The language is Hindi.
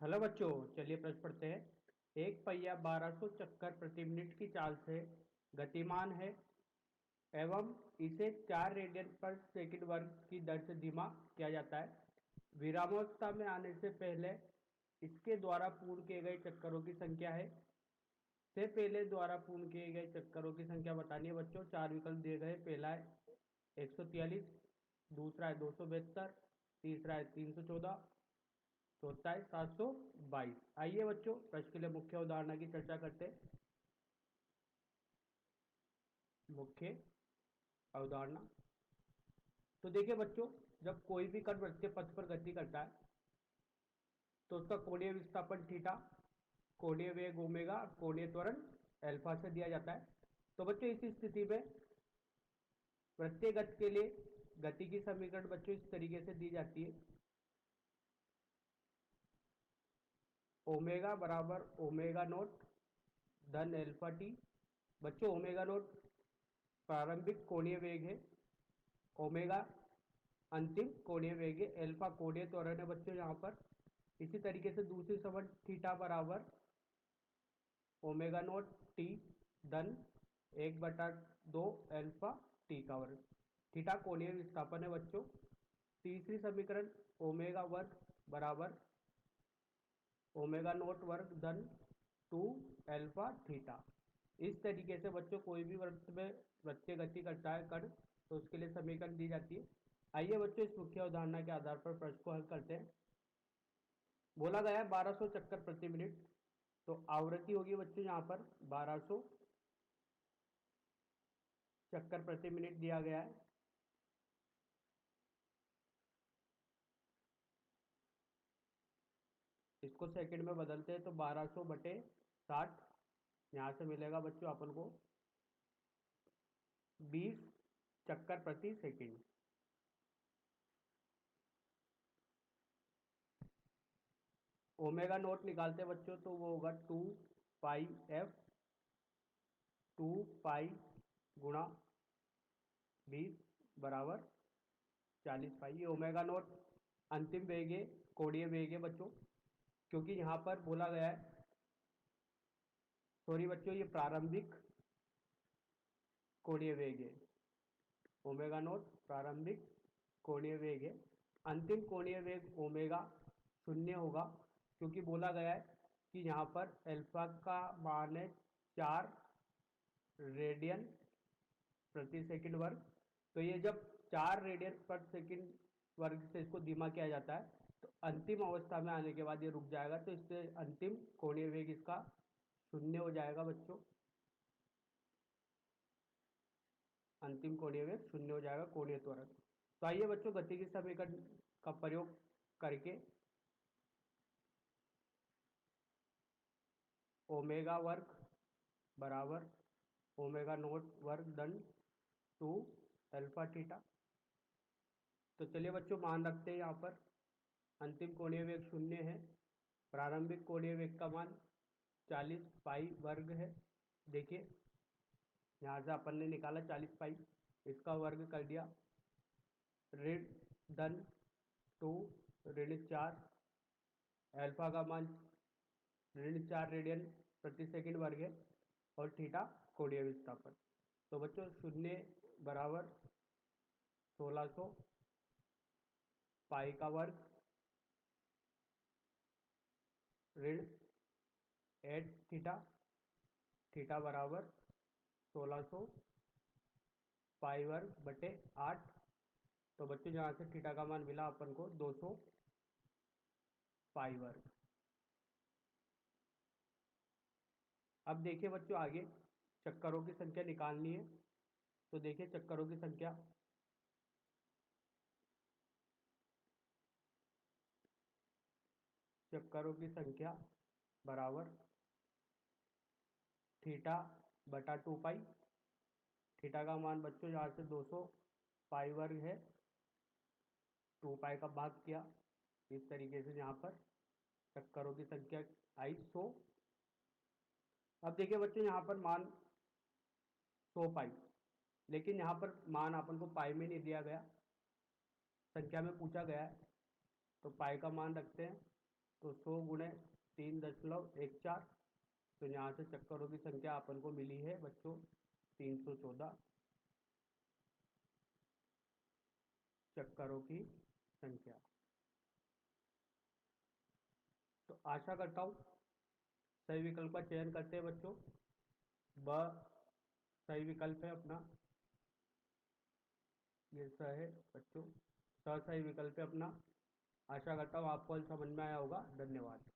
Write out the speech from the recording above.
हेलो बच्चों, चलिए प्रश्न पढ़ते हैं। एक पहिया 1200 चक्कर प्रति मिनट की चाल से गतिमान है एवं इसे 4 रेडियन पर सेकंड वर्ग की दर से धीमा किया जाता है। विरामावस्था में आने से पहले इसके द्वारा पूर्ण किए गए चक्करों की संख्या है। से पहले द्वारा पूर्ण किए गए चक्करों की संख्या बतानी है बच्चों। चार विकल्प दिए गए। पहला है 143, दूसरा है 272, तीसरा है 314, तो होता है 722। आइए बच्चों प्रश्न के लिए मुख्य उदाहरण की चर्चा करते हैं। मुख्य अवधारणा। तो देखिए बच्चों, जब कोई भी कण वृत्तीय पथ पर गति करता है तो उसका कोणीय विस्थापन थीटा, कोणीय वेग ओमेगा, कोणीय त्वरण अल्फा से दिया जाता है। तो बच्चों इस स्थिति में वृत्तीय गति के लिए गति की समीकरण बच्चों इस तरीके से दी जाती है। ओमेगा बराबर ओमेगा नोट धन अल्फा टी। बच्चों ओमेगा नोट प्रारंभिक कोणीय वेग है, ओमेगा अंतिम कोणीय वेग है, अल्फा कोणीय त्वरण है बच्चों यहाँ पर। इसी तरीके से दूसरी समझ थीटा बराबर ओमेगा नोट टी धन 1/2 अल्फा टी का वर्ग। थीटा कोणीय विस्थापन है बच्चों। तीसरी समीकरण ओमेगा वर्ग बराबर ओमेगा नोट वर्ग धन 2 अल्फा थीटा। इस तरीके से बच्चों कोई भी वृत्त में वृत्तीय गति करता है कण तो उसके लिए समीकरण दी जाती है। आइए बच्चों इस मुख्य अवधारणा के आधार पर प्रश्न को हल करते हैं। बोला गया है 1200 चक्कर प्रति मिनट, तो आवृत्ति होगी बच्चों यहाँ पर 1200 चक्कर प्रति मिनट दिया गया है। इसको सेकंड में बदलते हैं तो 1200 बटे 60, यहाँ से मिलेगा बच्चों अपन को 20 चक्कर प्रति सेकंड। ओमेगा नोट निकालते हैं बच्चों तो वो होगा 2 पाई एफ, 2 पाई गुणा 20 बराबर 40 पाई। ये ओमेगा नोट अंतिम वेग है, कोणीय वेग है बच्चों। क्योंकि यहाँ पर बोला गया है, सॉरी बच्चों, ये प्रारंभिक कोणीय वेग है। ओमेगा नोट प्रारंभिक कोणीय वेग है। अंतिम कोणीय वेग ओमेगा शून्य होगा, क्योंकि बोला गया है कि यहाँ पर अल्फा का मान है 4 रेडियन प्रति सेकंड वर्ग। तो ये जब 4 रेडियन पर सेकंड वर्ग से इसको धीमा किया जाता है तो अंतिम अवस्था में आने के बाद ये रुक जाएगा, तो इससे अंतिम कोणीय वेग इसका शून्य हो जाएगा बच्चों। अंतिम कोणीय वेग शून्य हो जाएगा, कोणीय त्वरण। तो आइए बच्चों गति की समीकरण का प्रयोग करके ओमेगा वर्ग बराबर ओमेगा नोट वर्ग धन 2 अल्फा थीटा। तो चलिए बच्चों मान रखते हैं यहाँ पर। अंतिम कोणीय वेग शून्य है, प्रारंभिक कोणीय वेग का मान 40 पाई वर्ग है। देखिए यहाँ से अपन ने निकाला 40 पाई, इसका वर्ग कर दिया, ऋण धन 2 ऋण 4, अल्फा का मान ऋण 4 रेडियन प्रति सेकंड वर्ग है, और थीटा कोणीय विस्थापन। तो बच्चों शून्य बराबर 1600 पाई का वर्ग ऋण 8 थीटा, थीटा बराबर 1600 पाई वर्ग बटे 8। तो बच्चों यहाँ से थीटा का मान मिला अपन को 200 पाई वर्ग। अब देखिए बच्चों आगे चक्करों की संख्या निकालनी है। तो देखिए चक्करों की संख्या, चक्करों की संख्या बराबर थीटा बटा 2 पाई। थीटा का मान बच्चों यहाँ से 200 पाई वर्ग है, 2 पाई का भाग किया, इस तरीके से यहाँ पर चक्करों की संख्या आई 100। अब देखिए बच्चों यहाँ पर मान 100 पाई, लेकिन यहाँ पर मान अपन को पाई में नहीं दिया गया, संख्या में पूछा गया है, तो पाई का मान रखते हैं तो 100 × 3.14, तो यहाँ से चक्करों की संख्या अपन को मिली है बच्चों 314 चक्करों की संख्या। तो आशा करता हूँ सही विकल्प का चयन करते हैं बच्चों। ब सही विकल्प है अपना, ये स है बच्चों, स सही विकल्प है अपना। आशा करता हूँ आपको समझ में आया होगा। धन्यवाद।